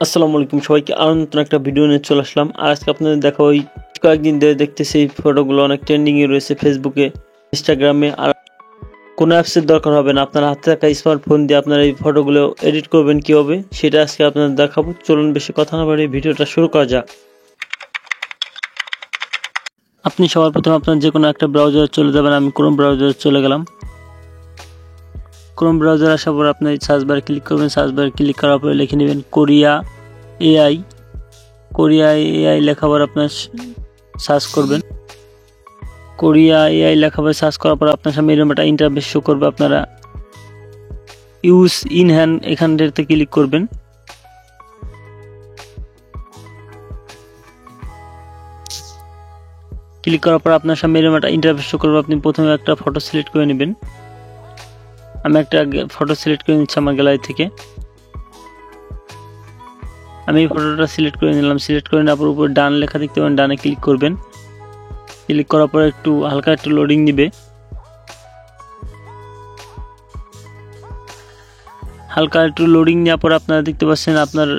আসসালামু আলাইকুম সবাইকে আরো নতুন একটা ভিডিও নিয়ে চলে আসলাম। আর আজকে আপনাদের দেখাবো ওই কয়েকদিন ধরে দেখতেছি এই ফটোগুলো অনেক ট্রেন্ডিং এ রয়েছে ফেসবুকে, ইনস্টাগ্রামে। আর কোনো অ্যাপসের দরকার হবে না, আপনার হাতে থাকা স্মার্টফোন দিয়ে আপনারা এই ফটোগুলো এডিট করবেন কিভাবে সেটা আজকে আপনাদের দেখাবো। চলুন বেশি কথা না বাড়িয়ে ভিডিওটা শুরু করা যাক। আপনি সবার প্রথমে আপনার যে কোনো একটা ব্রাউজারে চলে যাবেন। আমি ক্রোম ব্রাউজারে চলে গেলাম। ক্রোম ব্রাউজার আসার পর আপনি সার্চ বারে ক্লিক করবেন। সার্চ বারে ক্লিক করার পরে লিখে নেবেন কোরিয়া এআই লেখার পর আপনার সার্চ করবেন। কোরিয়া এআই লেখার পর সার্চ করার পর আপনার সামনে এরকম একটা ইন্টারফেস শো করবে। আপনারা ইউজ ইন হ্যান্ড এখানটাতে ক্লিক করবেন। ক্লিক করার পর আপনার সামনে এরকম একটা ইন্টারফেস শো করবে। আপনি প্রথমে একটা ফটো সিলেক্ট করে নেবেন। আমি একটা ফটো সিলেক্ট করে নিচ্ছি আমার গ্যালারি থেকে। আমি এই ফটোটা সিলেক্ট করে নিলাম। সিলেক্ট করে নেওয়ার পর উপর ডান লেখা দেখতে পাবেন, ডানে ক্লিক করবেন। ক্লিক করার পর একটু হালকা একটু লোডিং দিবে। হালকা একটু লোডিং নেওয়ার পর আপনারা দেখতে পাচ্ছেন আপনার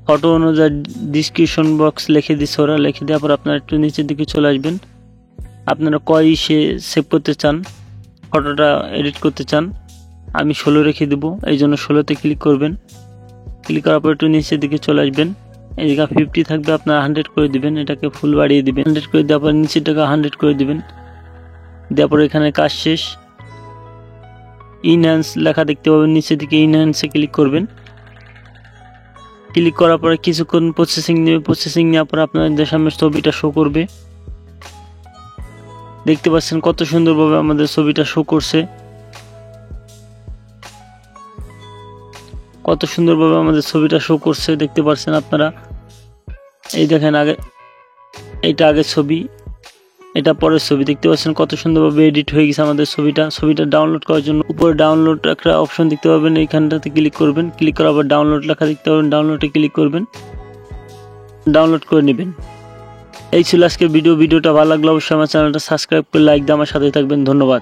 ফটো অনুযায়ী ডিসক্রিপশন বক্স লিখে দিচ্ছে ওরা। লিখে দেওয়ার পর আপনারা একটু নিচের দিকে চলে আসবেন। আপনারা কয় সেভ করতে চান, ফটোটা এডিট করতে চান, আমি 16 রেখে দেবো, এই জন্য 16তে ক্লিক করবেন। ক্লিক করার পর একটু নিচের দিকে চলে আসবেন। এই জায়গা 50 থাকবে, আপনারা 100 করে দিবেন। এটাকে ফুল বাড়িয়ে দিবেন। 100 করে দেওয়ার পর নিচের টাকা 100 করে দিবেন। দেওয়ার পর এখানে কাজ শেষ। ইনহ্যান্স লেখা দেখতে পাবেন, নিচের দিকে ইনহ্যান্সে ক্লিক করবেন। ক্লিক করার পরে কিছুক্ষণ প্রসেসিং নেবে। প্রসেসিং নেওয়ার পর আপনাদের সামনে ছবিটা শো করবে। দেখতে পাচ্ছেন কত সুন্দরভাবে আমাদের ছবিটা শো করছে। কত সুন্দরভাবে আমাদের ছবিটা শো করছে দেখতে পাচ্ছেন আপনারা। এই দেখেন এইটা আগের ছবি, এটা পরের ছবি। দেখতে পাচ্ছেন কত সুন্দরভাবে এডিট হয়ে গেছে আমাদের ছবিটা ডাউনলোড করার জন্য উপরে ডাউনলোড একটা অপশন দেখতে পাবেন, এইখানটাতে ক্লিক করবেন। ক্লিক করার পর ডাউনলোড লেখা দেখতে পাবেন, ডাউনলোডে ক্লিক করবেন, ডাউনলোড করে নেবেন। এই ছিল আজকের ভিডিওটা ভালো লাগলে অবশ্যই আমার চ্যানেলটা সাবস্ক্রাইব করে লাইক দিয়ে আমার সাথে থাকবেন। ধন্যবাদ।